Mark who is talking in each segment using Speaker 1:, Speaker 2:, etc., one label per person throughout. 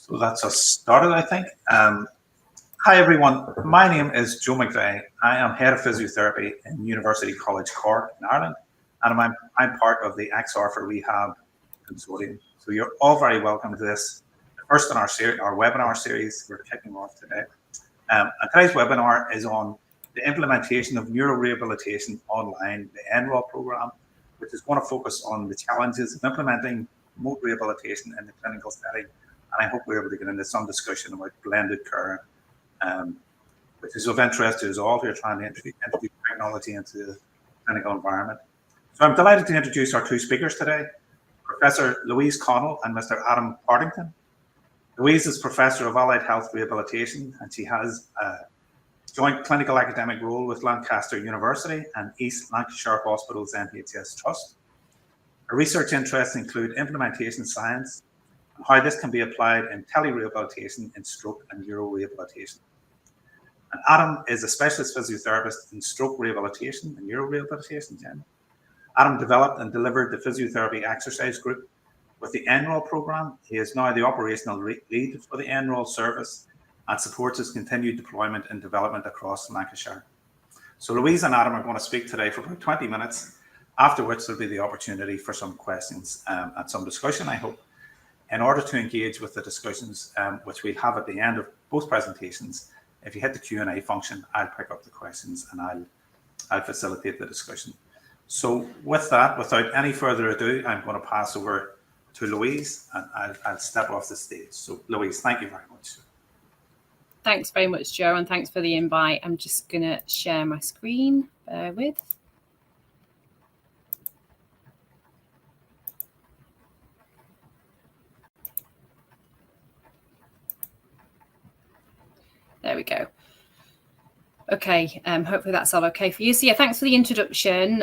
Speaker 1: So that's us started, I think. Hi, everyone. My name is Joe McVeigh. I am Head of Physiotherapy in University College Cork in Ireland, and I'm part of the XR for Rehab Consortium. So you're all very welcome to this, first in our webinar series we're kicking off today. And today's webinar is on the implementation of neurorehabilitation online, the NROL program, which is going to focus on the challenges of implementing remote rehabilitation in the clinical setting. And I hope we're able to get into some discussion about blended care, which is of interest to us all who are trying to introduce technology into the clinical environment. So I'm delighted to introduce our two speakers today, Professor Louise Connell and Mr. Adam Partington. Louise is Professor of Allied Health Rehabilitation, and she has a joint clinical academic role with Lancaster University and East Lancashire Hospital's NHS Trust. Her research interests include implementation science and how this can be applied in telerehabilitation in stroke and neurorehabilitation. And Adam is a specialist physiotherapist in stroke rehabilitation and neurorehabilitation. Adam developed and delivered the physiotherapy exercise group with the NROL program. He is now the operational lead for the NROL service and supports its continued deployment and development across Lancashire. So Louise and Adam are going to speak today for about 20 minutes, after which there'll be the opportunity for some questions and some discussion, I hope. In order to engage with the discussions, which we'll have at the end of both presentations, if you hit the Q&A function, I'll pick up the questions and I'll facilitate the discussion. So with that, without any further ado, I'm going to pass over to Louise and I'll step off the stage. So Louise, thank you very much.
Speaker 2: Thanks very much, Joe, and thanks for the invite. I'm just going to share my screen. Bear with. There we go. Okay, hopefully that's all okay for you. So yeah, thanks for the introduction.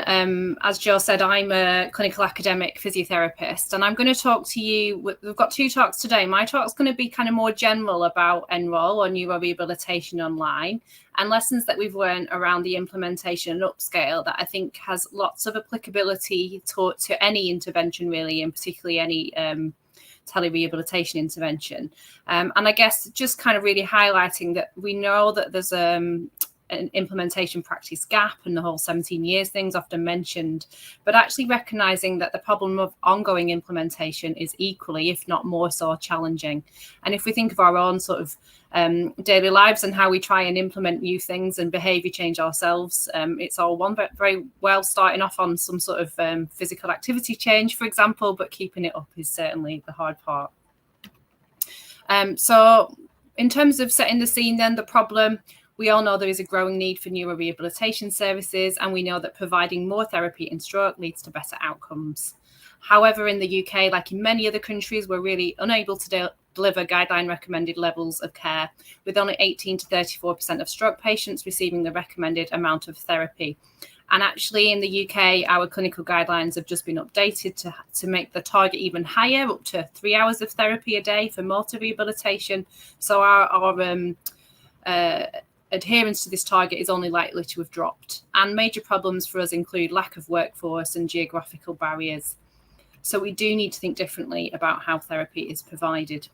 Speaker 2: As Joe said, I'm a clinical academic physiotherapist, and I'm going to talk to you. We've got two talks today. My talk's going to be kind of more general about NROL or neurorehabilitation online and lessons that we've learned around the implementation and upscale that I think has lots of applicability to any intervention really, and particularly any telerehabilitation intervention. And I guess just kind of really highlighting that we know that there's an implementation practice gap, and the whole 17 years thing's often mentioned, but actually recognizing that the problem of ongoing implementation is equally, if not more so, challenging. And if we think of our own sort of daily lives and how we try and implement new things and behavior change ourselves, it's all one very well starting off on some sort of physical activity change, for example, but keeping it up is certainly the hard part. So in terms of setting the scene then, the problem, we all know there is a growing need for neurorehabilitation services, and we know that providing more therapy in stroke leads to better outcomes. However, in the UK, like in many other countries, we're really unable to deliver guideline recommended levels of care, with only 18 to 34% of stroke patients receiving the recommended amount of therapy. And actually in the UK, our clinical guidelines have just been updated to make the target even higher, up to 3 hours of therapy a day for motor rehabilitation. So our adherence to this target is only likely to have dropped. And major problems for us include lack of workforce and geographical barriers. So we do need to think differently about how therapy is provided.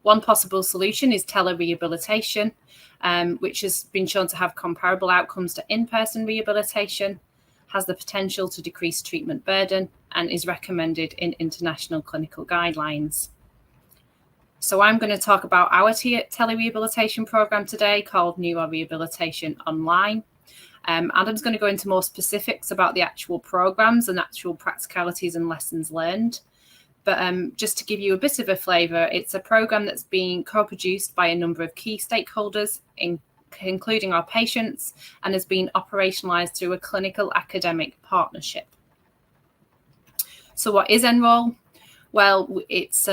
Speaker 2: One possible solution is telerehabilitation, which has been shown to have comparable outcomes to in-person rehabilitation, has the potential to decrease treatment burden, and is recommended in international clinical guidelines. So I'm going to talk about our telerehabilitation program today called Neurorehabilitation Online. Adam's going to go into more specifics about the actual programs and actual practicalities and lessons learned. But just to give you a bit of a flavour, it's a program that's being co-produced by a number of key stakeholders, including our patients, and has been operationalised through a clinical academic partnership. So what is NROL? Well, it's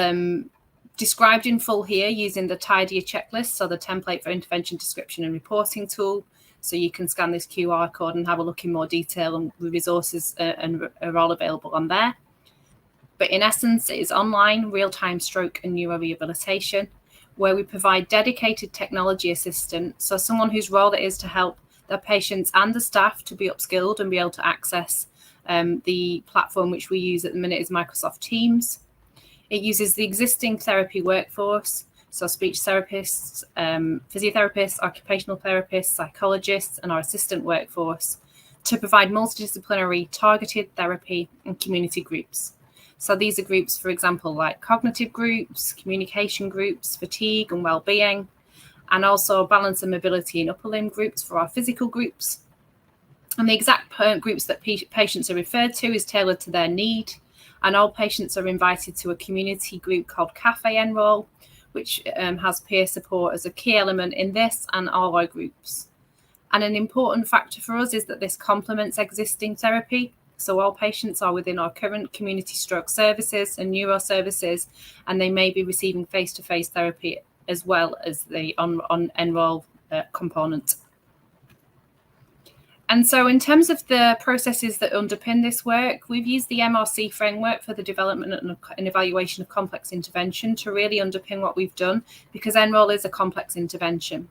Speaker 2: described in full here using the Tidier checklist, so the template for intervention description and reporting tool. So you can scan this QR code and have a look in more detail, and the resources are all available on there. But in essence, it is online, real-time stroke and neurorehabilitation, where we provide dedicated technology assistance, so someone whose role it is to help their patients and the staff to be upskilled and be able to access the platform which we use at the minute is Microsoft Teams. It uses the existing therapy workforce, so speech therapists, physiotherapists, occupational therapists, psychologists, and our assistant workforce to provide multidisciplinary targeted therapy and community groups. So these are groups, for example, like cognitive groups, communication groups, fatigue and well-being, and also balance and mobility and upper limb groups for our physical groups. And the exact groups that patients are referred to is tailored to their need. And all patients are invited to a community group called Cafe NROL, which has peer support as a key element in this and all our groups. And an important factor for us is that this complements existing therapy. So all patients are within our current community stroke services and neuro services, and they may be receiving face-to-face therapy as well as the on NROL component. And so in terms of the processes that underpin this work, we've used the MRC framework for the development and evaluation of complex intervention to really underpin what we've done, because NROL is a complex intervention.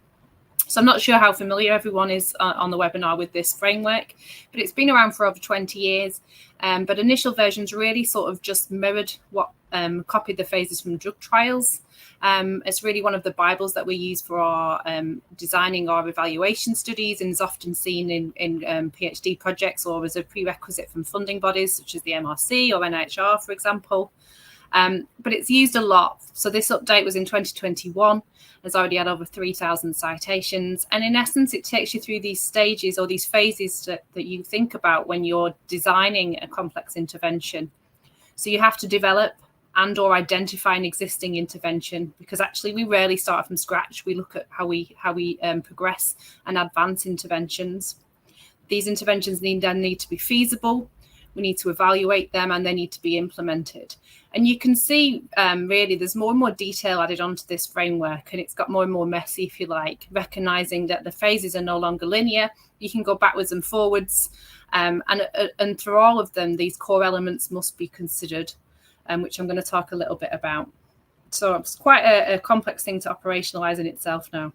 Speaker 2: So I'm not sure how familiar everyone is on the webinar with this framework, but it's been around for over 20 years. But initial versions really sort of just mirrored what copied the phases from drug trials. It's really one of the Bibles that we use for our designing our evaluation studies, and is often seen in PhD projects or as a prerequisite from funding bodies such as the MRC or NHR, for example. But it's used a lot. So this update was in 2021, has already had over 3,000 citations. And in essence, it takes you through these stages or these phases that you think about when you're designing a complex intervention. So you have to develop and or identify an existing intervention, because actually we rarely start from scratch. We look at how we progress and advance interventions. These interventions then need to be feasible. We need to evaluate them, and they need to be implemented. And you can see really there's more and more detail added onto this framework, and it's got more and more messy, if you like, recognizing that the phases are no longer linear. You can go backwards and forwards, and through all of them, these core elements must be considered, which I'm going to talk a little bit about. So it's quite a complex thing to operationalize in itself now.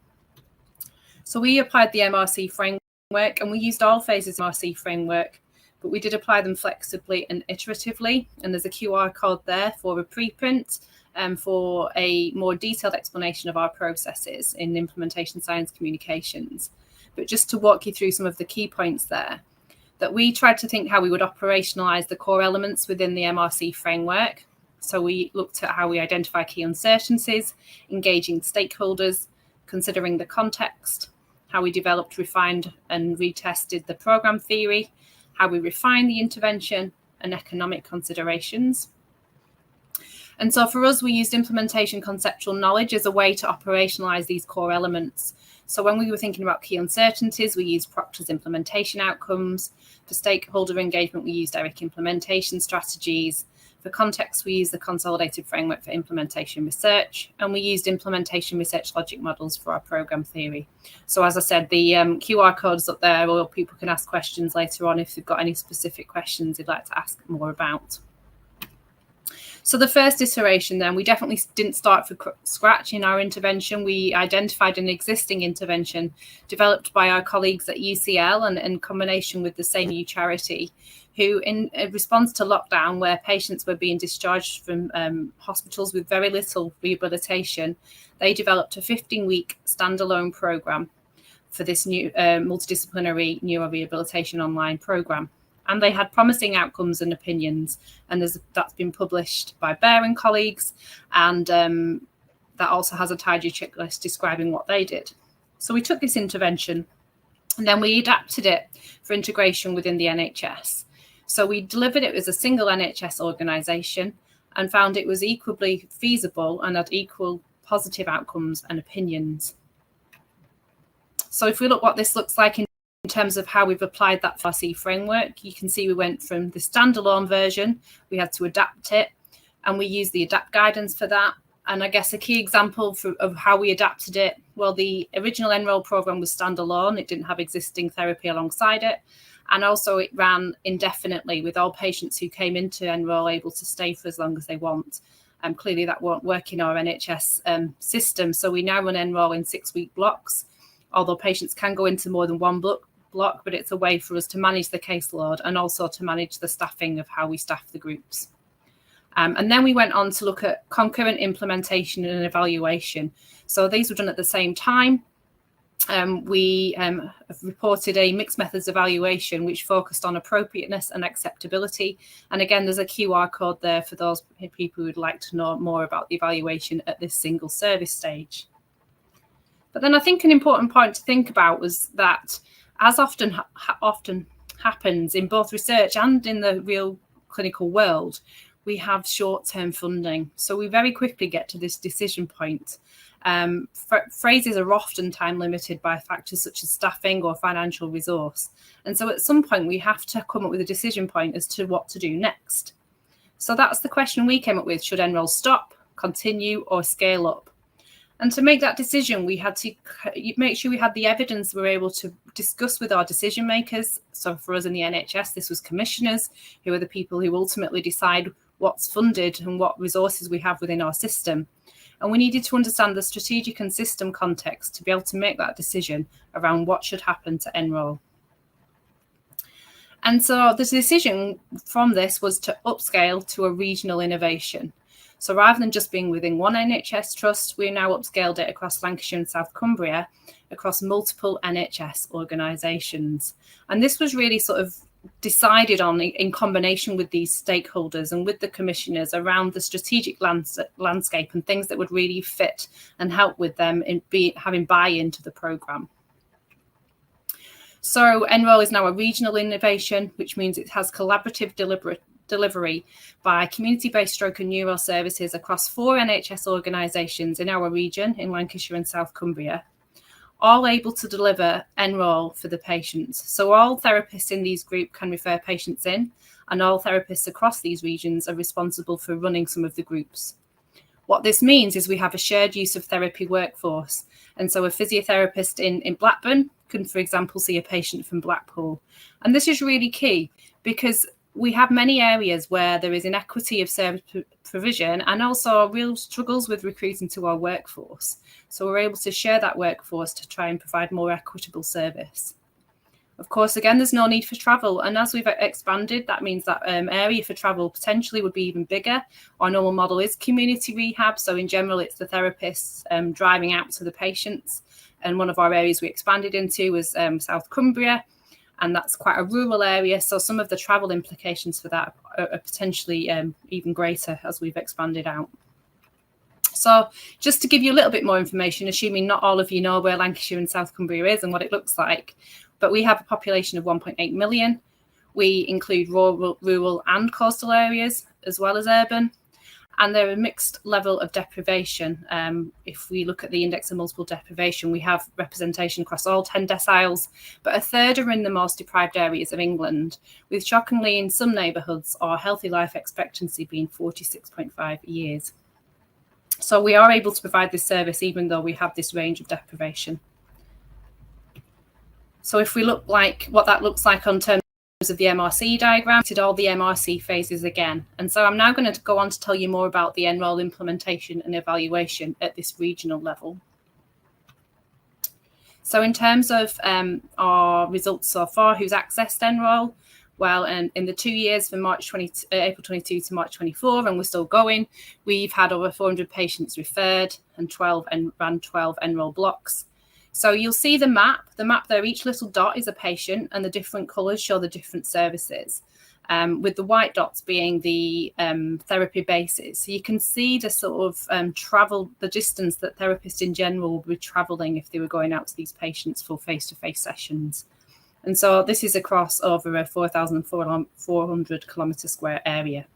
Speaker 2: So we applied the MRC framework, and we used all phases of MRC framework, but we did apply them flexibly and iteratively. And there's a QR code there for a preprint for a more detailed explanation of our processes in implementation science communications. But just to walk you through some of the key points there, that we tried to think how we would operationalize the core elements within the MRC framework. So we looked at how we identify key uncertainties, engaging stakeholders, considering the context, how we developed, refined and retested the program theory, how we refine the intervention, and economic considerations. And so for us, we used implementation conceptual knowledge as a way to operationalize these core elements. So when we were thinking about key uncertainties, we used Proctor's implementation outcomes. For stakeholder engagement, we used ERIC implementation strategies. For context, we used the consolidated framework for implementation research, and we used implementation research logic models for our program theory. So as I said, the QR code's up there, or people can ask questions later on if they've got any specific questions they'd like to ask more about. So the first iteration then, we definitely didn't start from scratch in our intervention. We identified an existing intervention developed by our colleagues at UCL and in combination with the Same You charity, who in response to lockdown, where patients were being discharged from hospitals with very little rehabilitation, they developed a 15-week standalone program for this new multidisciplinary neurorehabilitation online program. And they had promising outcomes and opinions, and that's been published by Bear and colleagues, and that also has a tidy checklist describing what they did. So we took this intervention, and then we adapted it for integration within the NHS. So we delivered it as a single NHS organisation and found it was equally feasible and had equal positive outcomes and opinions. So if we look what this looks like in terms of how we've applied that MRC framework, you can see we went from the standalone version, we had to adapt it, and we used the adapt guidance for that. And I guess a key example of how we adapted it, well, the original NROL program was standalone, it didn't have existing therapy alongside it, and also it ran indefinitely with all patients who came into NROL able to stay for as long as they want. Clearly that won't work in our NHS system, so we now run NROL in 6-week blocks, although patients can go into more than one block, but it's a way for us to manage the caseload and also to manage the staffing of how we staff the groups. And then we went on to look at concurrent implementation and evaluation. So these were done at the same time. We have reported a mixed methods evaluation, which focused on appropriateness and acceptability. And again, there's a QR code there for those people who would like to know more about the evaluation at this single service stage. But then I think an important point to think about was that, as often happens in both research and in the real clinical world, we have short-term funding. So we very quickly get to this decision point. Phrases are often time limited by factors such as staffing or financial resource. And so at some point we have to come up with a decision point as to what to do next. So that's the question we came up with. Should NROL stop, continue, or scale up? And to make that decision, we had to make sure we had the evidence we were able to discuss with our decision makers. So for us in the NHS, this was commissioners, who are the people who ultimately decide what's funded and what resources we have within our system. And we needed to understand the strategic and system context to be able to make that decision around what should happen to NROL. And so the decision from this was to upscale to a regional innovation. So rather than just being within one NHS trust, we now upscaled it across Lancashire and South Cumbria, across multiple NHS organisations. And this was really sort of decided on in combination with these stakeholders and with the commissioners around the strategic landscape and things that would really fit and help with them in having buy-in to the programme. So NROL is now a regional innovation, which means it has collaborative delivery by community-based stroke and neuro services across 4 NHS organisations in our region in Lancashire and South Cumbria, all able to deliver NROL for the patients. So all therapists in these groups can refer patients in, and all therapists across these regions are responsible for running some of the groups. What this means is we have a shared use of therapy workforce. And so a physiotherapist in Blackburn can, for example, see a patient from Blackpool. And this is really key because we have many areas where there is inequity of service provision and also real struggles with recruiting to our workforce. So we're able to share that workforce to try and provide more equitable service. Of course, again, there's no need for travel. And as we've expanded, that means that area for travel potentially would be even bigger. Our normal model is community rehab. So in general, it's the therapists driving out to the patients. And one of our areas we expanded into was South Cumbria. And that's quite a rural area. So some of the travel implications for that are potentially even greater as we've expanded out. So just to give you a little bit more information, assuming not all of you know where Lancashire and South Cumbria is and what it looks like, but we have a population of 1.8 million. We include rural and coastal areas as well as urban. And they're a mixed level of deprivation. If we look at the index of multiple deprivation, we have representation across all 10 deciles, but a third are in the most deprived areas of England, with shockingly in some neighbourhoods our healthy life expectancy being 46.5 years. So we are able to provide this service even though we have this range of deprivation. So if we look like what that looks like on terms of the MRC diagram, did all the MRC phases again. And so I'm now going to go on to tell you more about the NROL implementation and evaluation at this regional level. So in terms of our results so far, who's accessed NROL? Well, in the 2 years from April 22 to March 24, and we're still going, we've had over 400 patients referred and ran 12 NROL blocks. So you'll see the map there, each little dot is a patient and the different colours show the different services, with the white dots being the therapy bases. So you can see the sort of the distance that therapists in general would be travelling if they were going out to these patients for face-to-face sessions. And so this is across over a 4,400 kilometre square area.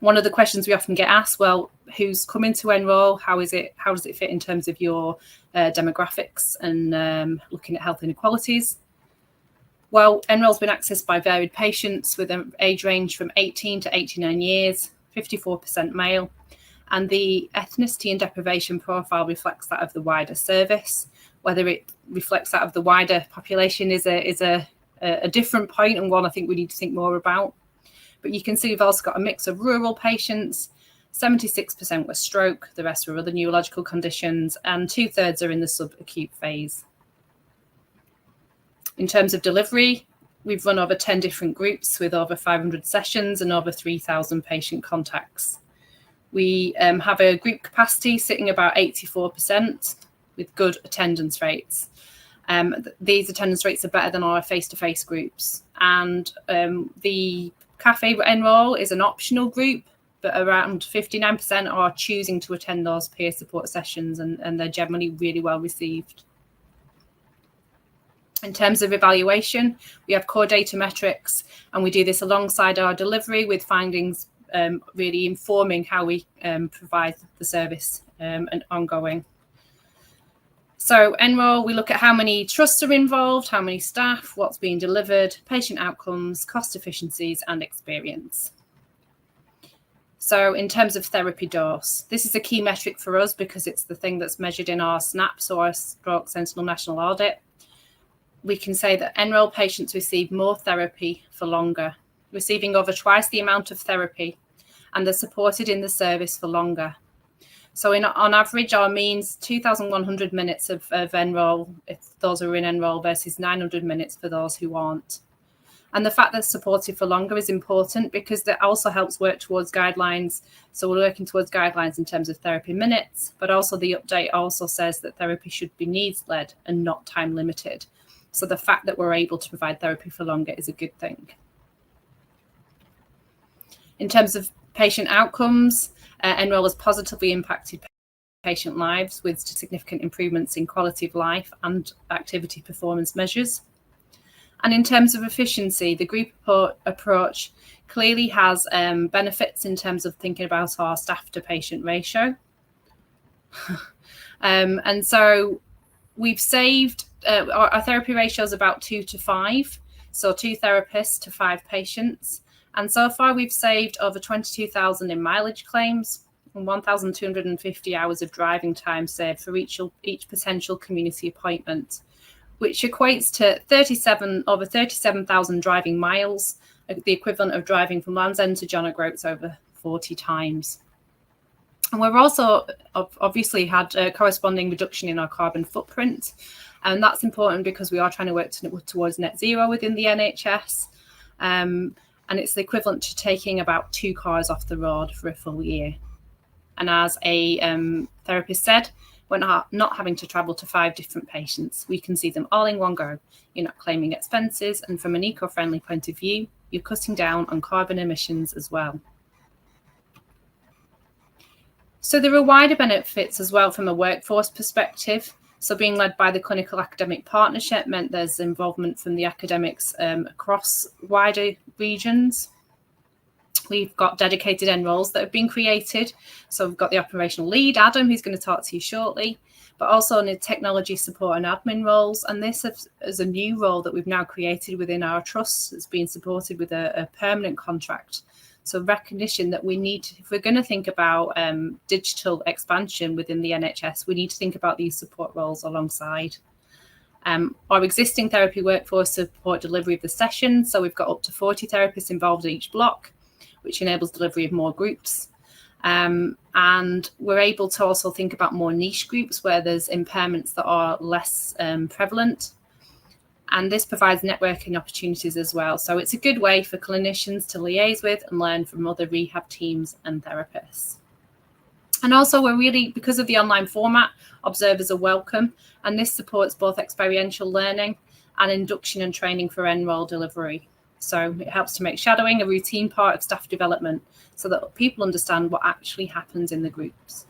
Speaker 2: One of the questions we often get asked, well, who's coming to NROL? How does it fit in terms of your demographics and looking at health inequalities? Well, NROL's been accessed by varied patients with an age range from 18 to 89 years, 54% male, and the ethnicity and deprivation profile reflects that of the wider service. Whether it reflects that of the wider population is a different point, and one I think we need to think more about. But you can see we've also got a mix of rural patients. 76% were stroke, the rest were other neurological conditions, and 2/3 are in the subacute phase. In terms of delivery, We've run over 10 different groups with over 500 sessions and over 3,000 patient contacts. We have a group capacity sitting about 84% with good attendance rates. These attendance rates are better than our face-to-face groups. And the Cafe NROL is an optional group, but around 59% are choosing to attend those peer support sessions, and they're generally really well received. In terms of evaluation, we have core data metrics, and we do this alongside our delivery with findings really informing how we provide the service and ongoing. So NROL, we look at how many trusts are involved, how many staff, what's being delivered, patient outcomes, cost efficiencies, and experience. So in terms of therapy dose, this is a key metric for us because it's the thing that's measured in our SNAPs, or our Stroke Sentinel National Audit. We can say that NROL patients receive more therapy for longer, receiving over twice the amount of therapy, and they're supported in the service for longer. So on average, our means 2,100 minutes of NROL if those are in NROL versus 900 minutes for those who aren't. And the fact that supported for longer is important because that also helps work towards guidelines. So we're working towards guidelines in terms of therapy minutes, but also the update also says that therapy should be needs-led and not time-limited. So the fact that we're able to provide therapy for longer is a good thing. In terms of patient outcomes, NROL has positively impacted patient lives with significant improvements in quality of life and activity performance measures. And in terms of efficiency, the group approach clearly has benefits in terms of thinking about our staff to patient ratio. And so we've saved, our therapy ratio is about 2 to 5, so 2 therapists to 5 patients. And so far, we've saved over 22,000 in mileage claims and 1,250 hours of driving time saved for each potential community appointment, which equates to over 37,000 driving miles, the equivalent of driving from Land's End to John O'Groats over 40 times. And we've also obviously had a corresponding reduction in our carbon footprint. And that's important because we are trying to work towards net zero within the NHS. And it's the equivalent to taking about 2 cars off the road for a full year. And as a therapist said, we're not having to travel to 5 different patients. We can see them all in one go. You're not claiming expenses. And from an eco-friendly point of view, you're cutting down on carbon emissions as well. So there are wider benefits as well from a workforce perspective. So being led by the Clinical Academic Partnership meant there's involvement from the academics across wider regions. We've got dedicated NROLs that have been created. So we've got the operational lead, Adam, who's going to talk to you shortly, but also in the technology support and admin roles. And this is a new role that we've now created within our trust. It's being supported with a permanent contract. So recognition that we need, if we're going to think about digital expansion within the NHS, we need to think about these support roles alongside. Our existing therapy workforce support delivery of the session. So we've got up to 40 therapists involved in each block, which enables delivery of more groups. And we're able to also think about more niche groups where there's impairments that are less prevalent. And this provides networking opportunities as well. So it's a good way for clinicians to liaise with and learn from other rehab teams and therapists. And also we're really, because of the online format, observers are welcome. And this supports both experiential learning and induction and training for NROL delivery. So it helps to make shadowing a routine part of staff development so that people understand what actually happens in the groups.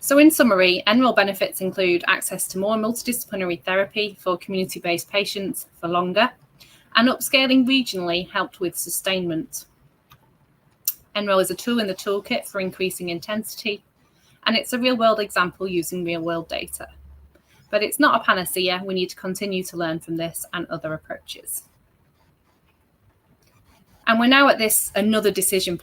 Speaker 2: So in summary, NROL benefits include access to more multidisciplinary therapy for community-based patients for longer, and upscaling regionally helped with sustainment. NROL is a tool in the toolkit for increasing intensity, and it's a real-world example using real-world data. But it's not a panacea. We need to continue to learn from this and other approaches. And we're now at this another decision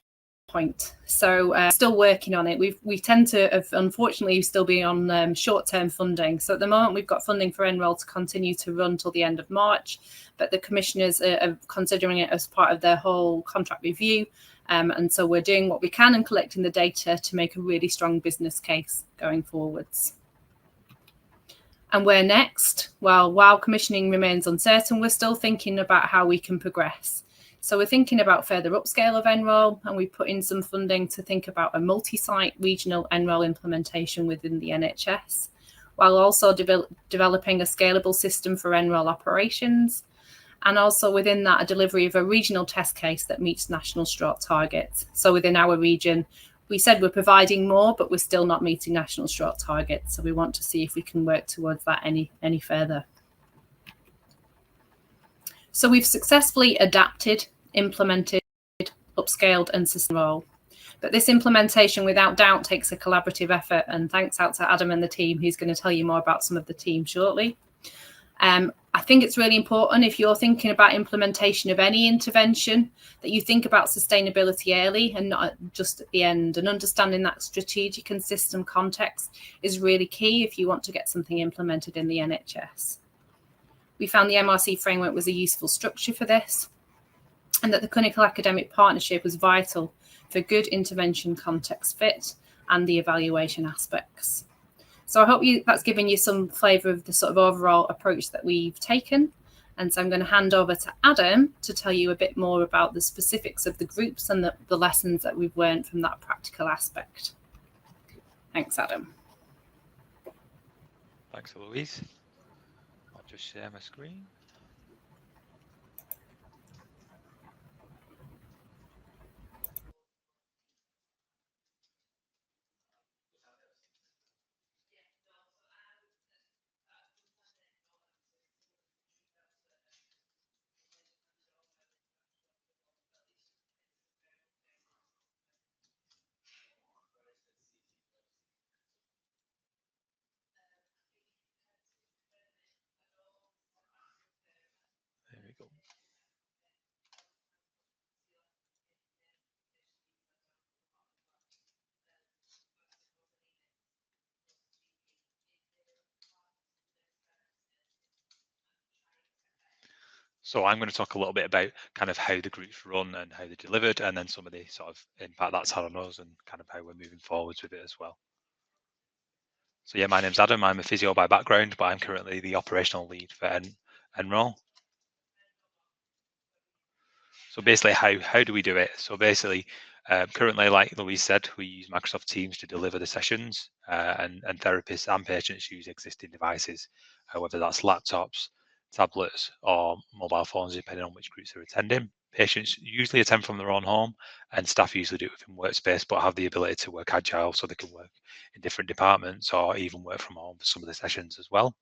Speaker 2: point. So still working on it. We tend to have, unfortunately, still be on short-term funding. So at the moment, we've got funding for NROL to continue to run till the end of March, but the commissioners are considering it as part of their whole contract review. And so we're doing what we can and collecting the data to make a really strong business case going forwards. And where next? Well, while commissioning remains uncertain, we're still thinking about how we can progress. So we're thinking about further upscale of NROL, and we put in some funding to think about a multi-site regional NROL implementation within the NHS, while also developing a scalable system for NROL operations, and also within that, a delivery of a regional test case that meets national stroke targets. So within our region, we said we're providing more, but we're still not meeting national stroke targets. So we want to see if we can work towards that any further. So we've successfully adapted, implemented, upscaled and sustained NROL. But this implementation without doubt takes a collaborative effort, and thanks out to Adam and the team, who's going to tell you more about some of the team shortly. I think it's really important, if you're thinking about implementation of any intervention, that you think about sustainability early and not just at the end, and understanding that strategic and system context is really key if you want to get something implemented in the NHS. We found the MRC framework was a useful structure for this, and that the clinical academic partnership was vital for good intervention context fit and the evaluation aspects. So I hope that's given you some flavour of the sort of overall approach that we've taken. And so I'm going to hand over to Adam to tell you a bit more about the specifics of the groups and the lessons that we've learned from that practical aspect. Thanks, Adam.
Speaker 3: Thanks, Louise. I'll just share my screen. There we go. So I'm going to talk a little bit about kind of how the groups run and how they're delivered, and then some of the sort of impact that's had on us and kind of how we're moving forwards with it as well. So yeah, my name's Adam. I'm a physio by background, but I'm currently the operational lead for NROL. So basically, how do we do it? So basically, currently, like Louise said, we use Microsoft Teams to deliver the sessions, and therapists and patients use existing devices, whether that's laptops, tablets, or mobile phones, depending on which groups they're attending. Patients usually attend from their own home, and staff usually do it within workspace, but have the ability to work agile, so they can work in different departments or even work from home for some of the sessions as well.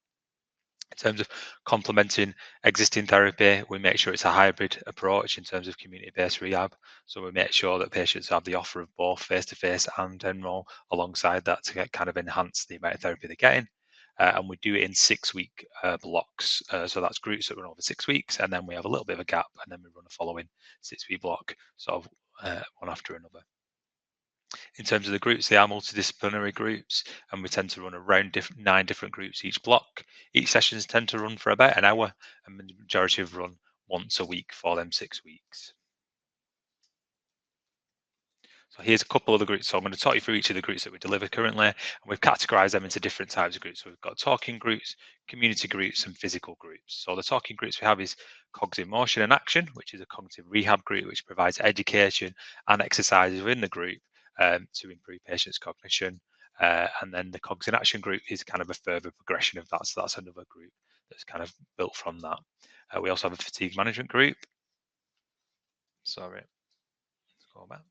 Speaker 3: In terms of complementing existing therapy, we make sure it's a hybrid approach in terms of community-based rehab. So we make sure that patients have the offer of both face-to-face and NROL alongside that to kind of enhance the amount of therapy they're getting. And we do it in 6-week blocks. So that's groups that run over 6 weeks, and then we have a little bit of a gap, and then we run a following 6-week block, sort of one after another. In terms of the groups, they are multidisciplinary groups, and we tend to run around 9 different groups each block. Each sessions tend to run for about an hour, and the majority have run once a week for them 6 weeks. So here's a couple of the groups. So I'm going to talk you through each of the groups that we deliver currently, and we've categorized them into different types of groups. So we've got talking groups, community groups, and physical groups. So the talking groups we have is Cognitive Motion and Action, which is a cognitive rehab group, which provides education and exercises within the group to improve patients' cognition. And then the Cogs in Action group is kind of a further progression of that. So that's another group that's kind of built from that. We also have a fatigue management group. Sorry, let's go back.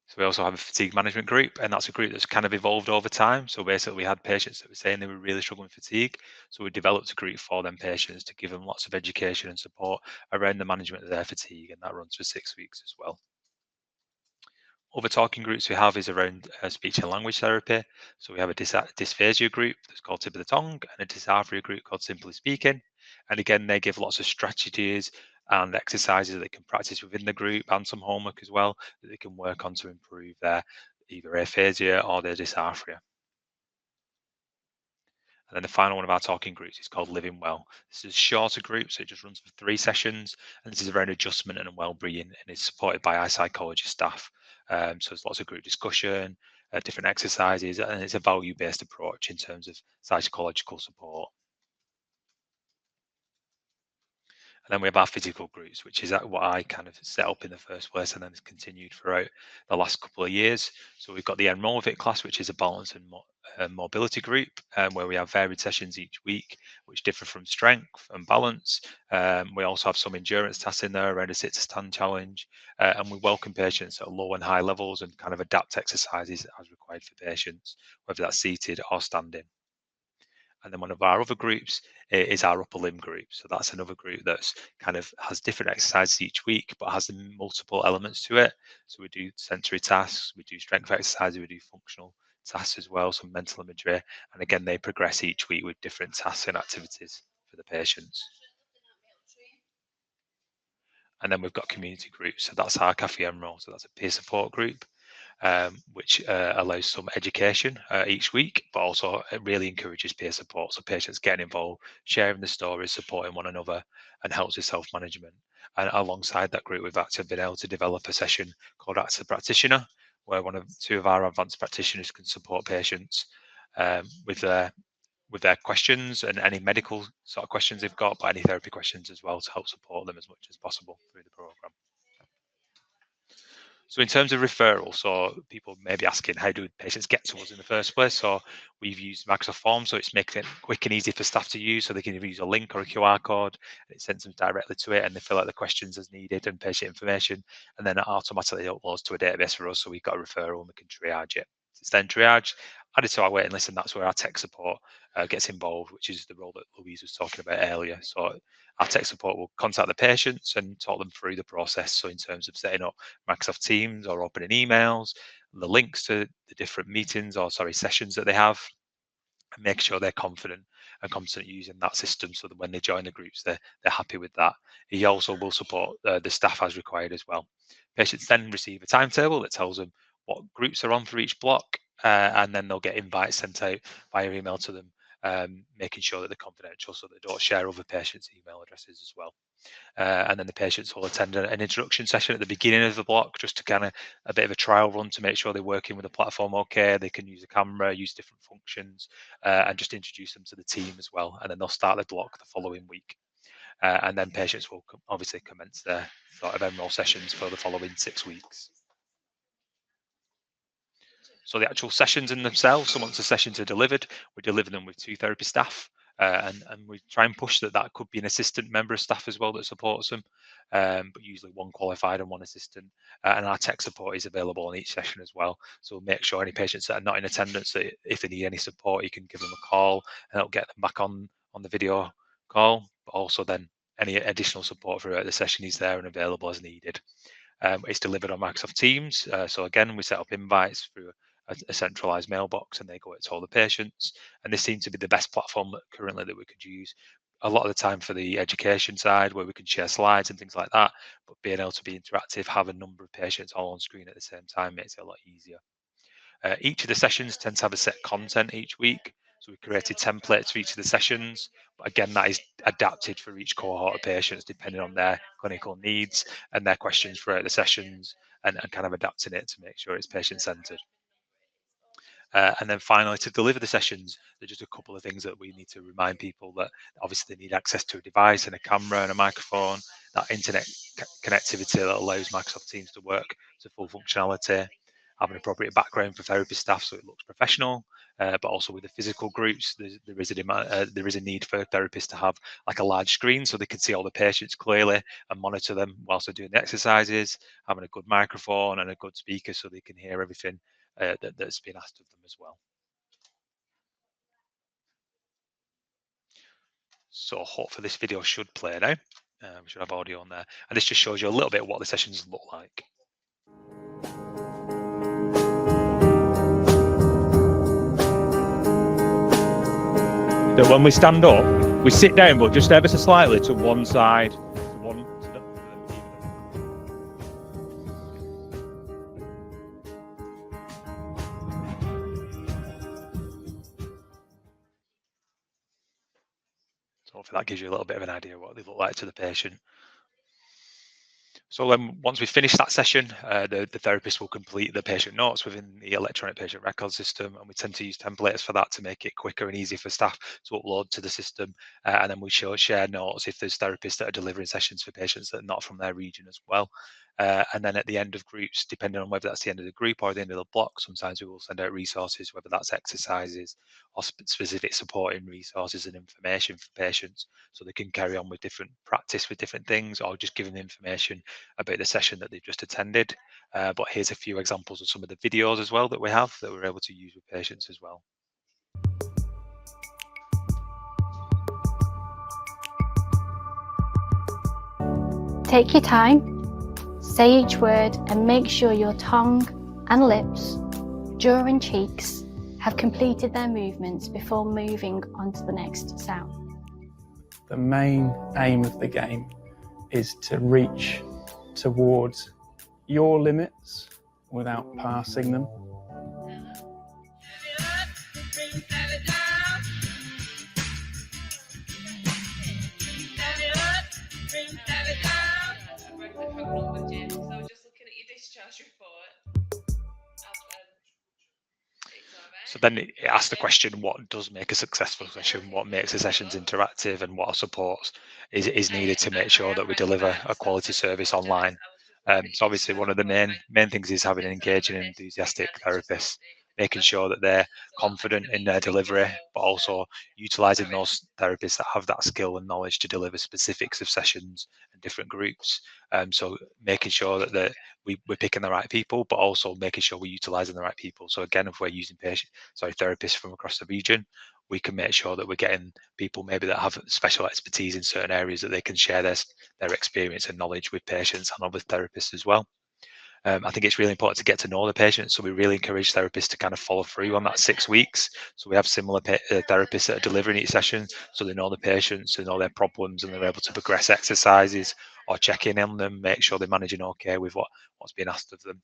Speaker 3: So we also have a fatigue management group, and that's a group that's kind of evolved over time. So basically we had patients that were saying they were really struggling with fatigue. So we developed a group for them patients to give them lots of education and support around the management of their fatigue, and that runs for 6 weeks as well. Other talking groups we have is around speech and language therapy. So we have a dysphagia group that's called Tip of the Tongue, and a dysphagia group called Simply Speaking. And again, they give lots of strategies and exercises that they can practice within the group, and some homework as well that they can work on to improve their either aphasia or their dysphagia. And then the final one of our talking groups is called Living Well. This is a shorter group, so it just runs for 3 sessions, and this is around adjustment and well-being, and it's supported by our psychology staff. So there's lots of group discussion, different exercises, and it's a value-based approach in terms of psychological support. And then we have our physical groups, which is what I kind of set up in the first place and then has continued throughout the last couple of years. So we've got the NROL class, which is a balance and mobility group, where we have varied sessions each week, which differ from strength and balance. We also have some endurance tasks in there around a sit-to-stand challenge, and we welcome patients at low and high levels and kind of adapt exercises as required for patients, whether that's seated or standing. And then one of our other groups is our upper limb group. So that's another group that's kind of has different exercises each week, but has multiple elements to it. So we do sensory tasks, we do strength exercises, we do functional tasks as well, some mental imagery. And again, they progress each week with different tasks and activities for the patients. And then we've got community groups. So that's our Cafe NROL. So that's a peer support group. Which allows some education each week, but also it really encourages peer support. So patients getting involved, sharing the stories, supporting one another, and helps with self-management. And alongside that group, we've actually been able to develop a session called Ask the Practitioner, where two of our advanced practitioners can support patients with their questions and any medical sort of questions they've got, but any therapy questions as well to help support them as much as possible through the program. So in terms of referral, so people may be asking, how do patients get to us in the first place? So we've used Microsoft Forms, so it's making it quick and easy for staff to use, so they can either use a link or a QR code. It sends them directly to it, and they fill out the questions as needed and patient information, and then it automatically uploads to a database for us, so we've got a referral and we can triage it. It's then triaged, added to our waiting list, and that's where our tech support gets involved, which is the role that Louise was talking about earlier. So our tech support will contact the patients and talk them through the process. So in terms of setting up Microsoft Teams or opening emails, the links to the different meetings or sessions that they have, and make sure they're confident and competent using that system, so that when they join the groups, they're happy with that. He also will support the staff as required as well. Patients then receive a timetable that tells them what groups are on for each block, and then they'll get invites sent out via email to them, making sure that they're confidential so they don't share other patients' email addresses as well. And then the patients will attend an introduction session at the beginning of the block, just to kind of a bit of a trial run to make sure they're working with the platform okay, they can use a camera, use different functions, and just introduce them to the team as well. And then they'll start the block the following week. And then patients will obviously commence their sort of NROL sessions for the following 6 weeks. So the actual sessions in themselves, so once the sessions are delivered, we deliver them with 2 therapy staff, and we try and push that could be an assistant member of staff as well that supports them, but usually 1 qualified and 1 assistant. And our tech support is available on each session as well. So we'll make sure any patients that are not in attendance, that if they need any support, you can give them a call and help get them back on the video call. But also then any additional support throughout the session is there and available as needed. It's delivered on Microsoft Teams. So again, we set up invites through a centralized mailbox, and they go out to all the patients. And this seems to be the best platform currently that we could use a lot of the time for the education side, where we can share slides and things like that. But being able to be interactive, have a number of patients all on screen at the same time, makes it a lot easier. Each of the sessions tends to have a set content each week. So we created templates for each of the sessions. But again, that is adapted for each cohort of patients, depending on their clinical needs and their questions throughout the sessions, and kind of adapting it to make sure it's patient-centered. And then finally, to deliver the sessions, there's just a couple of things that we need to remind people that obviously they need access to a device and a camera and a microphone, that internet connectivity that allows Microsoft Teams to work to full functionality, have an appropriate background for therapy staff so it looks professional, but also with the physical groups, there is a need for therapists to have like a large screen so they can see all the patients clearly and monitor them whilst they're doing the exercises, having a good microphone and a good speaker so they can hear everything that's been asked of them as well. So hopefully this video should play now. We should have audio on there, and this just shows you a little bit of what the sessions look like. That when we stand up, we sit down, but just ever so slightly to one side. So hopefully that gives you a little bit of an idea of what they look like to the patient. So then once we finish that session, the therapist will complete the patient notes within the electronic patient record system, and we tend to use templates for that to make it quicker and easier for staff to upload to the system. And then we share notes if there's therapists that are delivering sessions for patients that are not from their region as well. And then at the end of groups, depending on whether that's the end of the group or the end of the block, sometimes we will send out resources, whether that's exercises or specific supporting resources and information for patients, so they can carry on with different practice with different things, or just give them information about the session that they've just attended. But here's a few examples of some of the videos as well that we have that we're able to use with patients as well.
Speaker 4: Take your time, say each word, and make sure your tongue and lips, jaw and cheeks have completed their movements before moving on to the next sound.
Speaker 5: The main aim of the game is to reach towards your limits without passing them.
Speaker 3: So then it asks the question, what does make a successful session? What makes the sessions interactive, and what supports is needed to make sure that we deliver a quality service online? So obviously one of the main things is having an engaging and enthusiastic therapist, making sure that they're confident in their delivery, but also utilising those therapists that have that skill and knowledge to deliver specifics of sessions and different groups. So making sure that we're picking the right people, but also making sure we're utilising the right people. So again, if we're using therapists from across the region, we can make sure that we're getting people maybe that have special expertise in certain areas that they can share their experience and knowledge with patients and other therapists as well. I think it's really important to get to know the patient, so we really encourage therapists to kind of follow through on that 6 weeks. So we have similar therapists that are delivering each session, so they know the patients, they know their problems, and they're able to progress exercises or check in on them, make sure they're managing okay with what's being asked of them.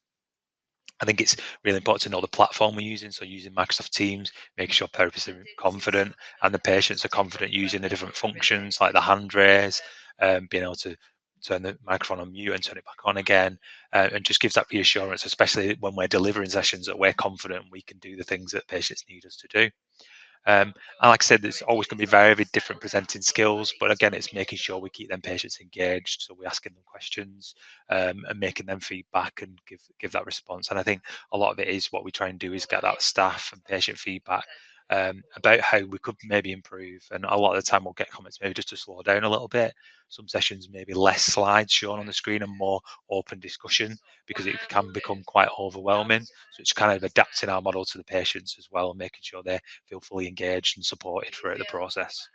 Speaker 3: I think it's really important to know the platform we're using. So using Microsoft Teams, making sure therapists are confident and the patients are confident using the different functions like the hand raise, being able to turn the microphone on mute and turn it back on again, and just gives that reassurance, especially when we're delivering sessions, that we're confident we can do the things that patients need us to do. And like I said, there's always going to be very different presenting skills, but again, it's making sure we keep them patients engaged. So we're asking them questions and making them feedback and give that response. And I think a lot of it is what we try and do is get that staff and patient feedback about how we could maybe improve. And a lot of the time we'll get comments maybe just to slow down a little bit. Some sessions maybe less slides shown on the screen and more open discussion, because it can become quite overwhelming. So it's kind of adapting our model to the patients as well, and making sure they feel fully engaged and supported throughout the process.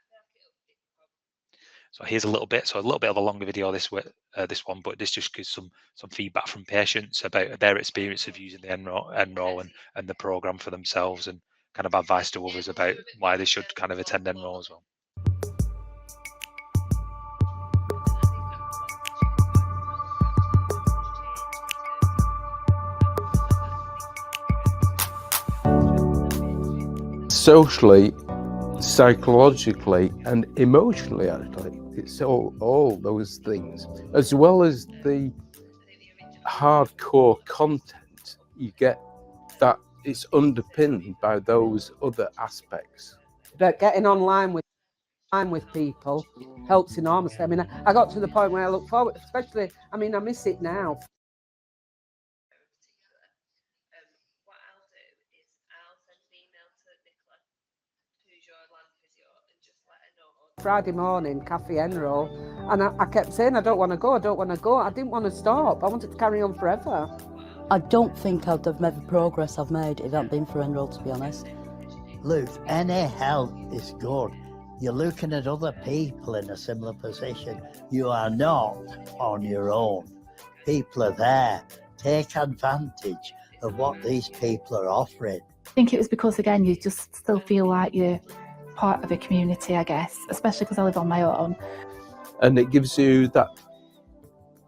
Speaker 3: So here's a little bit of a longer video this one, but this just gives some feedback from patients about their experience of using the NROL and the program for themselves, and kind of advice to others about why they should kind of attend NROL as well.
Speaker 6: Socially, psychologically and emotionally, actually, it's all those things, as well as the hardcore content. You get that it's underpinned by those other aspects.
Speaker 7: But getting online with people helps enormously. I mean, I got to the point where I look forward, especially, I mean, I miss it now.
Speaker 8: What I'll do is I'll send an email to Nicola, who's your land physio, and just let her know.
Speaker 7: Friday morning, Cafe NROL, and I kept saying, I don't want to go. I didn't want to stop. I wanted to carry on forever.
Speaker 9: I don't think I'd have made the progress I've made if it hadn't been for NROL, to be honest.
Speaker 10: Look, any help is good. You're looking at other people in a similar position. You are not on your own. People are there. Take advantage of what these people are offering.
Speaker 11: I think it was because, again, you just still feel like you're part of a community, I guess, especially because I live on my own.
Speaker 6: And it gives you that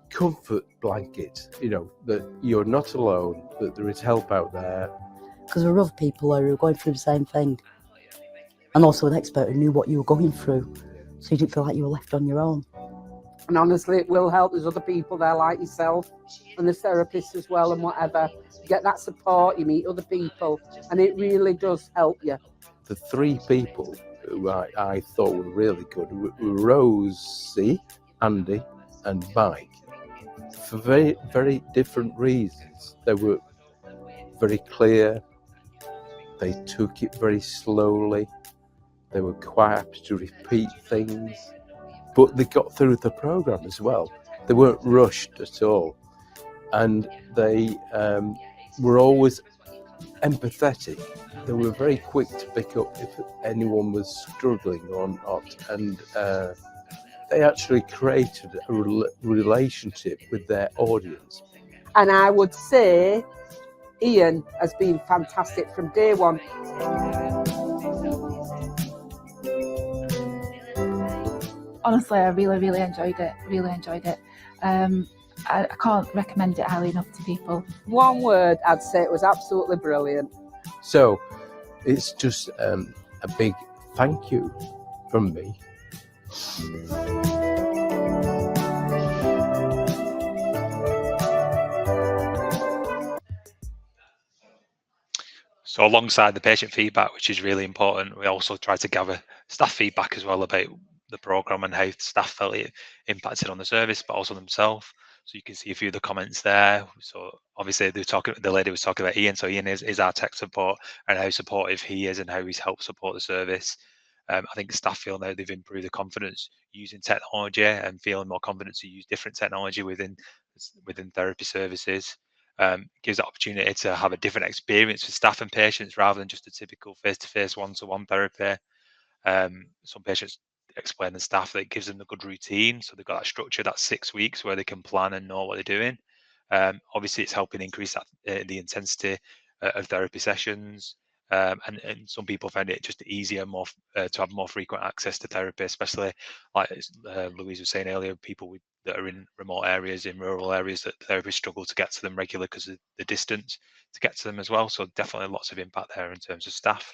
Speaker 6: comfort blanket, you know, that you're not alone, that there is help out there.
Speaker 9: Because there were other people who were going through the same thing. And also an expert who knew what you were going through, so you didn't feel like you were left on your own.
Speaker 7: And honestly, it will help. There's other people there like yourself and there's therapists as well and whatever. You get that support, you meet other people, and it really does help you.
Speaker 6: The three people who I thought were really good were Rosie, Andy, and Mike, for very, very different reasons. They were very clear, they took it very slowly, they were quite happy to repeat things, but they got through the programme as well. They weren't rushed at all, and they were always empathetic. They were very quick to pick up if anyone was struggling or not, and they actually created a relationship with their audience.
Speaker 7: And I would say Ian has been fantastic from day one.
Speaker 11: Honestly, I really enjoyed it. I can't recommend it highly enough to people.
Speaker 7: One word, I'd say it was absolutely brilliant.
Speaker 6: So it's just a big thank you from me.
Speaker 3: So alongside the patient feedback, which is really important, we also try to gather staff feedback as well about the programme and how staff felt it impacted on the service, but also themselves. So you can see a few of the comments there. So obviously the lady was talking about Ian. So Ian is our tech support and how supportive he is and how he's helped support the service. I think staff feel now they've improved the confidence using technology and feeling more confident to use different technology within therapy services. Gives the opportunity to have a different experience with staff and patients rather than just a typical face-to-face one-to-one therapy. Some patients explain to staff that it gives them a good routine, so they've got that structure, that 6 weeks where they can plan and know what they're doing. Obviously, it's helping increase that, the intensity of therapy sessions. And some people find it just easier, more to have more frequent access to therapy, especially like Louise was saying earlier, people that are in remote areas, in rural areas, that therapists struggle to get to them regularly because of the distance to get to them as well. So definitely lots of impact there in terms of staff.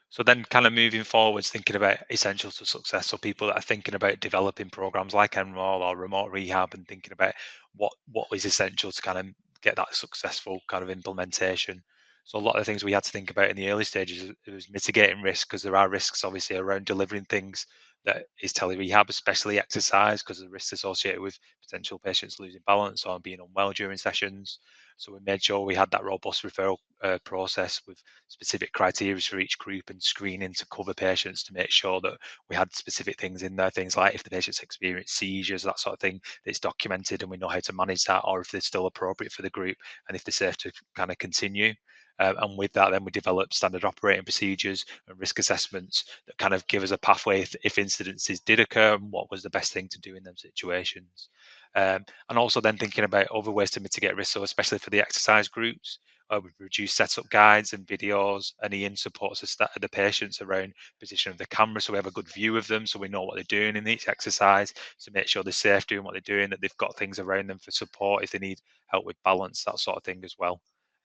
Speaker 3: So then kind of moving forwards, thinking about essentials to success. So people that are thinking about developing programs like NROL or remote rehab and thinking about what is essential to kind of get that successful kind of implementation. So a lot of the things we had to think about in the early stages, it was mitigating risk, because there are risks obviously around delivering things that is tele-rehab, especially exercise, because of the risks associated with potential patients losing balance or being unwell during sessions. So we made sure we had that robust referral process with specific criteria for each group and screening to cover patients to make sure that we had specific things in there, things like if the patients experience seizures, that sort of thing, that it's documented and we know how to manage that, or if they're still appropriate for the group and if they're safe to kind of continue. And with that, then we develop standard operating procedures and risk assessments that kind of give us a pathway if incidences did occur and what was the best thing to do in them situations. And also then thinking about other ways to mitigate risk, so especially for the exercise groups, we've reduced setup guides and videos, and Ian supports the patients around position of the camera, so we have a good view of them, so we know what they're doing in each exercise, to make sure they're safe doing what they're doing, that they've got things around them for support if they need help with balance, that sort of thing as well.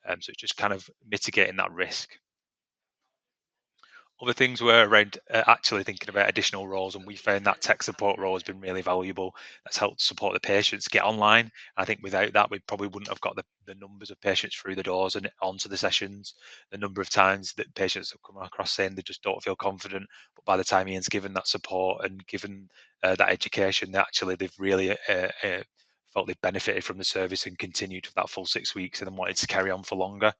Speaker 3: So it's just kind of mitigating that risk. Other things were around actually thinking about additional roles, and we found that tech support role has been really valuable. That's helped support the patients get online. I think without that, we probably wouldn't have got the numbers of patients through the doors and onto the sessions. The number of times that patients have come across saying they just don't feel confident, but by the time Ian's given that support and given that education, they've really felt they've benefited from the service and continued for that full 6 weeks and then wanted to carry on for longer.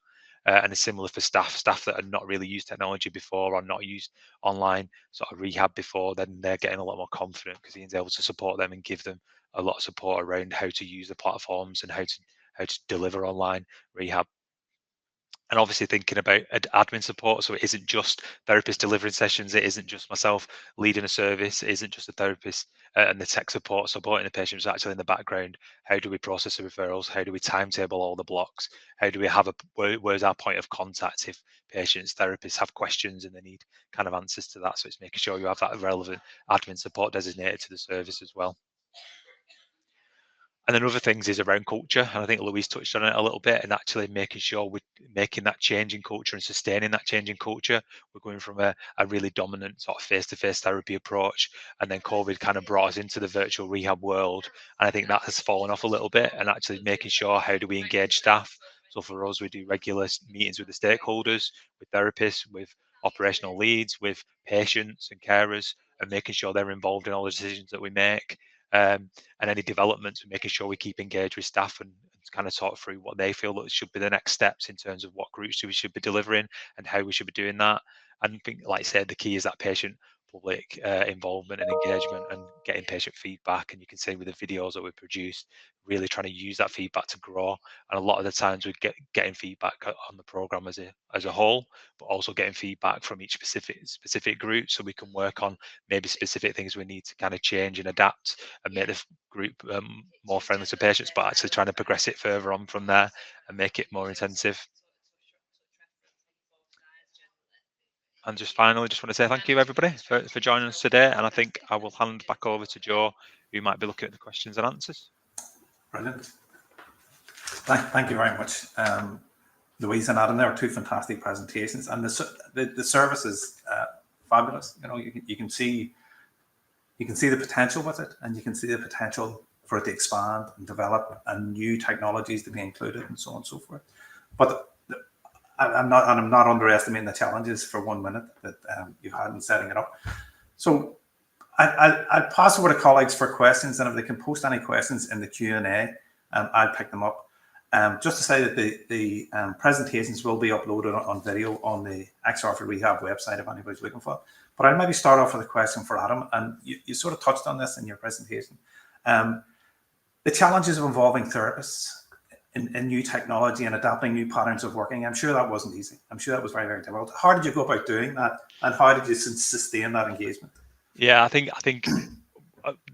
Speaker 3: And it's similar for staff that had not really used technology before or not used online sort of rehab before, then they're getting a lot more confident because Ian's able to support them and give them a lot of support around how to use the platforms and how to deliver online rehab. And obviously thinking about admin support, so it isn't just therapists delivering sessions, it isn't just myself leading a service, it isn't just the therapist and the tech support supporting the patients actually in the background. How do we process the referrals? How do we timetable all the blocks? How do we have where's our point of contact if patients, therapists have questions and they need kind of answers to that? So it's making sure you have that relevant admin support designated to the service as well. And then other things is around culture, and I think Louise touched on it a little bit, and actually making sure we're making that change in culture and sustaining that change in culture. We're going from a really dominant sort of face-to-face therapy approach, and then COVID kind of brought us into the virtual rehab world, and I think that has fallen off a little bit, and actually making sure how do we engage staff. So for us, we do regular meetings with the stakeholders, with therapists, with operational leads, with patients and carers, and making sure they're involved in all the decisions that we make. And any developments, making sure we keep engaged with staff and kind of talk through what they feel that should be the next steps in terms of what groups we should be delivering and how we should be doing that. And I think, like I said, the key is that patient public involvement and engagement and getting patient feedback. And you can see with the videos that we produce, really trying to use that feedback to grow. And a lot of the times we're getting feedback on the program as a whole, but also getting feedback from each specific group, so we can work on maybe specific things we need to kind of change and adapt and make the group more friendly to patients, but actually trying to progress it further on from there and make it more intensive. And just finally, just want to say thank you, everybody, for joining us today. And I think I will hand back over to Joe, who might be looking at the questions and answers.
Speaker 1: Brilliant. Thank you very much, Louise and Adam. There were two fantastic presentations, and the service is fabulous. You know, you can see the potential with it, and you can see the potential for it to expand and develop, and new technologies to be included, and so on and so forth. But I'm not underestimating the challenges for 1 minute that you've had in setting it up. So I'll pass over to colleagues for questions, and if they can post any questions in the Q&A, I'll pick them up. Just to say that the presentations will be uploaded on video on the XR for Rehab website if anybody's looking for it. But I'll maybe start off with a question for Adam, and you sort of touched on this in your presentation. The challenges of involving therapists in new technology and adapting new patterns of working, I'm sure that wasn't easy. I'm sure that was very, very difficult. How did you go about doing that, and how did you sustain that engagement?
Speaker 3: Yeah, I think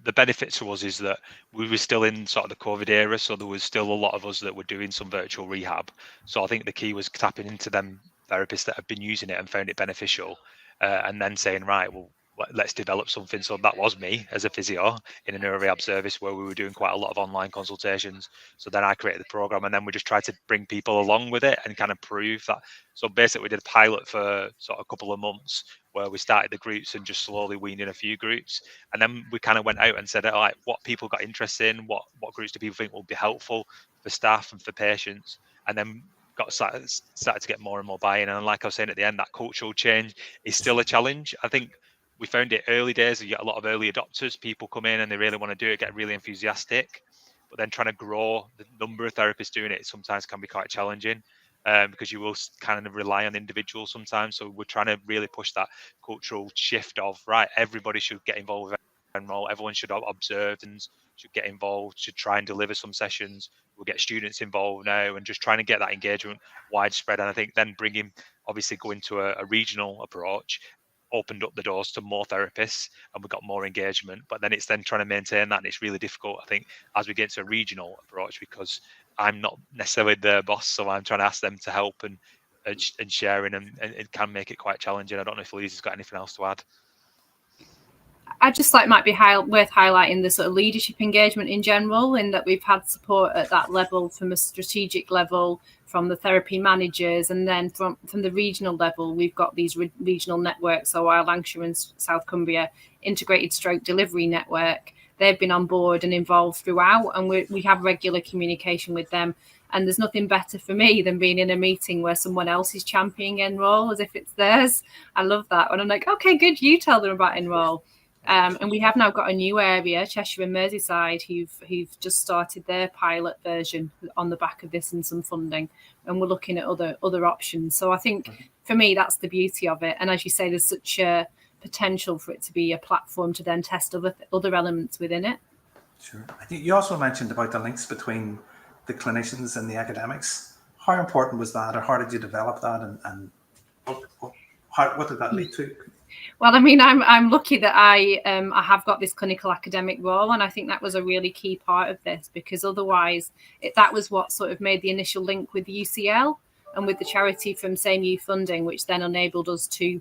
Speaker 3: the benefit to us is that we were still in sort of the COVID era, so there was still a lot of us that were doing some virtual rehab. So I think the key was tapping into them therapists that have been using it and found it beneficial, and then saying, right, well, let's develop something. So that was me as a physio in a neuro rehab service where we were doing quite a lot of online consultations. So then I created the program, and then we just tried to bring people along with it and kind of prove that. So basically we did a pilot for sort of a couple of months where we started the groups and just slowly weaned in a few groups. And then we kind of went out and said, all right, what people got interested in, what groups do people think will be helpful for staff and for patients? And then started to get more and more buy-in. And like I was saying at the end, that cultural change is still a challenge. I think we found it early days. You get a lot of early adopters. People come in and they really want to do it, get really enthusiastic. But then trying to grow the number of therapists doing it sometimes can be quite challenging, because you will kind of rely on individuals sometimes. So we're trying to really push that cultural shift of, right, everybody should get involved with NROL. Everyone should observe and should get involved, should try and deliver some sessions. We'll get students involved now, and just trying to get that engagement widespread. And I think then obviously going to a regional approach opened up the doors to more therapists, and we got more engagement. But then it's then trying to maintain that, and it's really difficult, I think, as we get to a regional approach, because I'm not necessarily their boss, so I'm trying to ask them to help and sharing, and it can make it quite challenging. I don't know if Louise has got anything else to add.
Speaker 2: I just like might be worth highlighting the sort of leadership engagement in general, in that we've had support at that level from a strategic level, from the therapy managers, and then from the regional level, we've got these regional networks. So our Lancashire and South Cumbria integrated stroke delivery network, they've been on board and involved throughout, and we have regular communication with them. And there's nothing better for me than being in a meeting where someone else is championing NROL as if it's theirs. I love that. And I'm like, okay, good, you tell them about NROL. And we have now got a new area, Cheshire and Merseyside, who've just started their pilot version on the back of this and some funding, and we're looking at other options. So I think for me, that's the beauty of it. And as you say, there's such a potential for it to be a platform to then test other elements within it.
Speaker 1: Sure. I think you also mentioned about the links between the clinicians and the academics. How important was that, or how did you develop that, and what did that lead to?
Speaker 2: Well, I mean, I'm lucky that I have got this clinical academic role, and I think that was a really key part of this, because otherwise that was what sort of made the initial link with the UCL and with the charity from Same You funding, which then enabled us to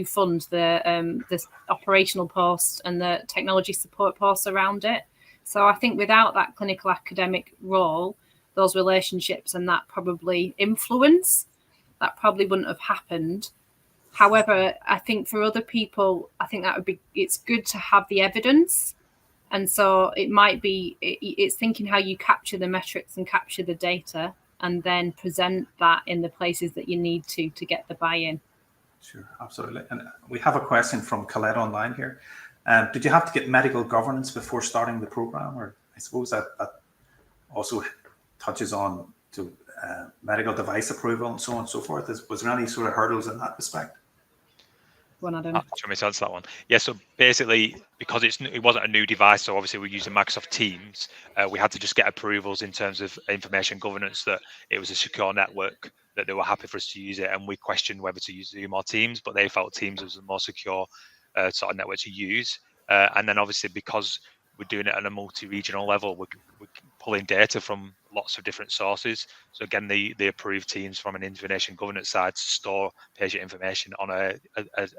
Speaker 2: fund the operational post and the technology support posts around it. So I think without that clinical academic role, those relationships and that probably influence, that probably wouldn't have happened. However, I think for other people, I think that would be, it's good to have the evidence. And so it might be, it's thinking how you capture the metrics and capture the data and then present that in the places that you need to get the buy-in.
Speaker 1: Sure, absolutely. And we have a question from Colette online here. Did you have to get medical governance before starting the program? Or I suppose that also touches on to medical device approval and so on and so forth. Was there any sort of hurdles in that respect?
Speaker 2: One, I don't
Speaker 3: Do
Speaker 2: know.
Speaker 3: you want me to answer that one? Yeah, so basically, because it wasn't a new device, so obviously we're using Microsoft Teams, we had to just get approvals in terms of information governance that it was a secure network, that they were happy for us to use it, and we questioned whether to use Zoom or Teams, but they felt Teams was a more secure sort of network to use. And then obviously because we're doing it at a multi-regional level, we're pulling data from lots of different sources. So again, the approved teams from an information governance side to store patient information on a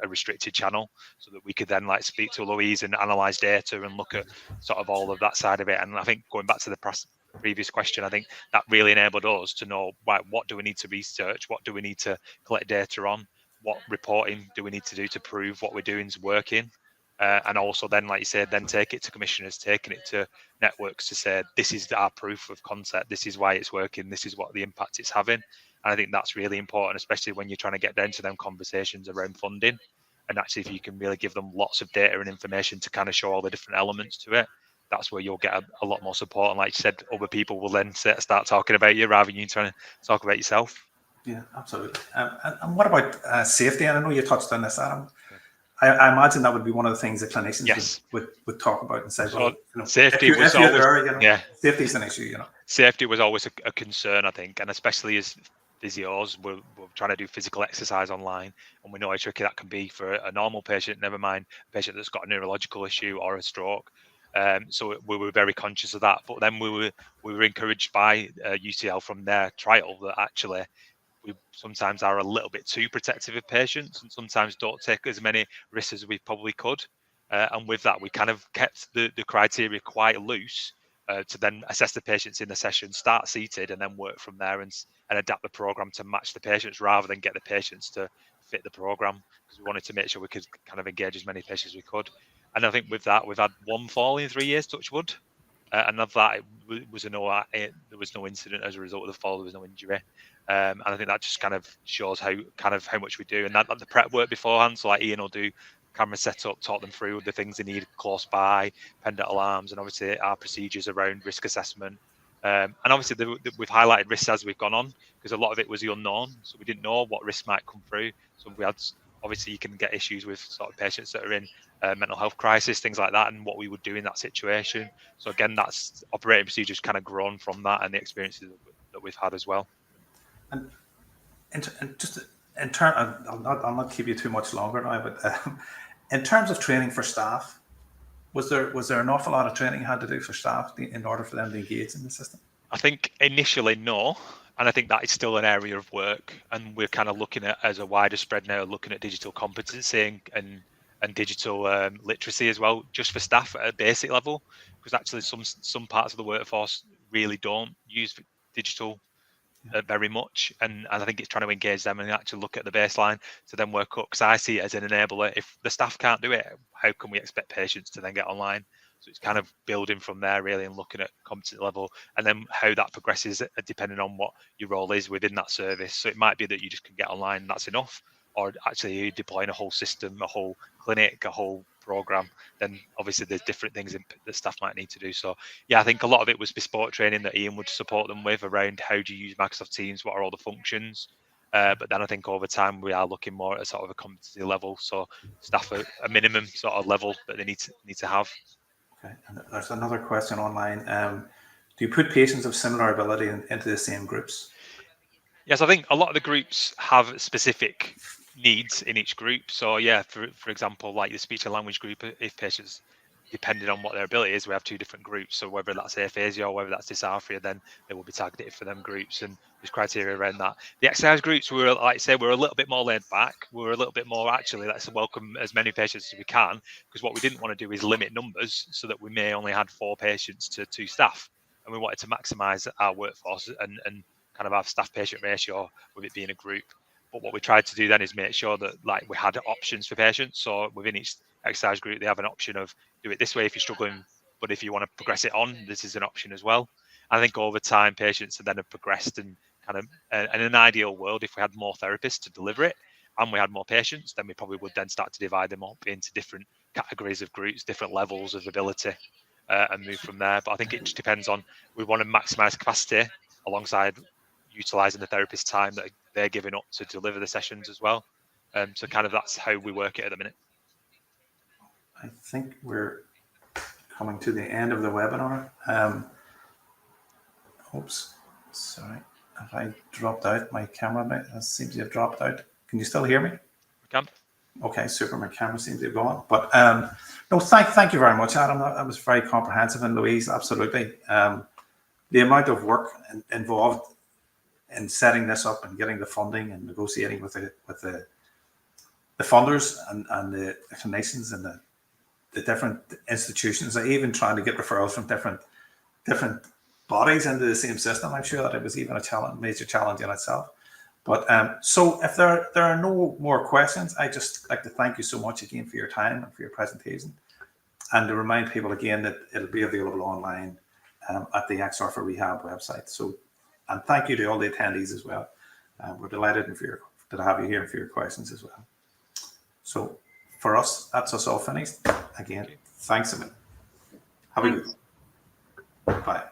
Speaker 3: restricted channel, so that we could then like speak to Louise and analyze data and look at sort of all of that side of it. And I think going back to the previous question, I think that really enabled us to know, right, what do we need to research? What do we need to collect data on? What reporting do we need to do to prove what we're doing is working? And also then, like you said, then take it to commissioners, taking it to networks to say, this is our proof of concept, this is why it's working, this is what the impact it's having. And I think that's really important, especially when you're trying to get down to them conversations around funding. And actually, if you can really give them lots of data and information to kind of show all the different elements to it, that's where you'll get a lot more support. And like you said, other people will then start talking about you rather than you trying to talk about yourself.
Speaker 1: Yeah, absolutely. And what about safety? And I know you touched on this, Adam. I imagine that would be one of the things that clinicians would talk about and say,
Speaker 3: So
Speaker 1: well, you know,
Speaker 3: safety
Speaker 1: if
Speaker 3: was
Speaker 1: you're
Speaker 3: always,
Speaker 1: there, you know,
Speaker 3: yeah,
Speaker 1: safety is an issue, you know.
Speaker 3: Safety was always a concern, I think, and especially as physios, we're trying to do physical exercise online, and we know how tricky that can be for a normal patient, never mind a patient that's got a neurological issue or a stroke. So we were very conscious of that. But then we were encouraged by UCL from their trial that actually we sometimes are a little bit too protective of patients and sometimes don't take as many risks as we probably could. And with that, we kind of kept the criteria quite loose to then assess the patients in the session, start seated, and then work from there and adapt the program to match the patients rather than get the patients to fit the program, because we wanted to make sure we could kind of engage as many patients as we could. And I think with that, we've had one fall in 3 years, touch wood. And of that, there was no incident as a result of the fall. There was no injury, and I think that just kind of shows how much we do, and that the prep work beforehand. So like Ian will do camera setup, talk them through the things they need close by, pendant alarms, and obviously our procedures around risk assessment. And obviously we've highlighted risks as we've gone on, because a lot of it was the unknown, so we didn't know what risks might come through. So we had, obviously you can get issues with sort of patients that are in mental health crisis, things like that, and what we would do in that situation. So again, that's operating procedures kind of grown from that and the experiences that we've had as well.
Speaker 1: And just in terms, I'll not keep you too much longer now, but in terms of training for staff, was there an awful lot of training you had to do for staff in order for them to engage in the system?
Speaker 3: I think initially no, and I think that is still an area of work, and we're kind of looking at as a wider spread now, looking at digital competency and digital literacy as well, just for staff at a basic level, because actually some parts of the workforce really don't use digital very much, and I think it's trying to engage them and actually look at the baseline to then work up, because I see it as an enabler. If the staff can't do it, how can we expect patients to then get online? So it's kind of building from there really, and looking at competency level, and then how that progresses depending on what your role is within that service. So it might be that you just can get online and that's enough, or actually you're deploying a whole system, a whole clinic, a whole program, then obviously there's different things that staff might need to do. So yeah, I think a lot of it was bespoke training that Ian would support them with around how do you use Microsoft Teams, what are all the functions. But then I think over time we are looking more at a sort of a competency level, so staff at a minimum sort of level that they need to have.
Speaker 1: Okay, and there's another question online. Do you put patients of similar ability into the same groups?
Speaker 3: Yes, I think a lot of the groups have specific needs in each group. So yeah, for example, like the speech and language group, if patients depending on what their ability is, we have 2 different groups. So whether that's aphasia or whether that's dysarthria, then they will be targeted for them groups, and there's criteria around that. The exercise groups, were, like I say, we're a little bit more laid back. We're a little bit more, actually, let's welcome as many patients as we can, because what we didn't want to do is limit numbers so that we may only had 4 patients to 2 staff. And we wanted to maximise our workforce and kind of have staff patient ratio with it being a group. But what we tried to do then is make sure that like we had options for patients. So within each exercise group, they have an option of do it this way if you're struggling, but if you want to progress it on, this is an option as well. I think over time, patients then have progressed, and kind of in an ideal world, if we had more therapists to deliver it and we had more patients, then we probably would then start to divide them up into different categories of groups, different levels of ability, and move from there. But I think it just depends on, we want to maximise capacity alongside utilising the therapist's time that they're giving up to deliver the sessions as well. So kind of that's how we work it at the minute.
Speaker 1: I think we're coming to the end of the webinar. Oops, sorry. Have I dropped out? My camera seems to have dropped out. Can you still hear me?
Speaker 3: We can.
Speaker 1: Okay, super. My camera seems to have gone. But no, thank you very much, Adam. That was very comprehensive. And Louise, absolutely. The amount of work involved in setting this up and getting the funding and negotiating with the funders and the clinicians and the different institutions, even trying to get referrals from different bodies into the same system. I'm sure that it was even a major challenge in itself. But so if there are no more questions, I just like to thank you so much again for your time and for your presentation, and to remind people again that it'll be available online at the XR for Rehab website. So, and thank you to all the attendees as well. We're delighted to have you here for your questions as well. So for us, that's us all finished. Again, thanks a minute. Have a good one. Bye.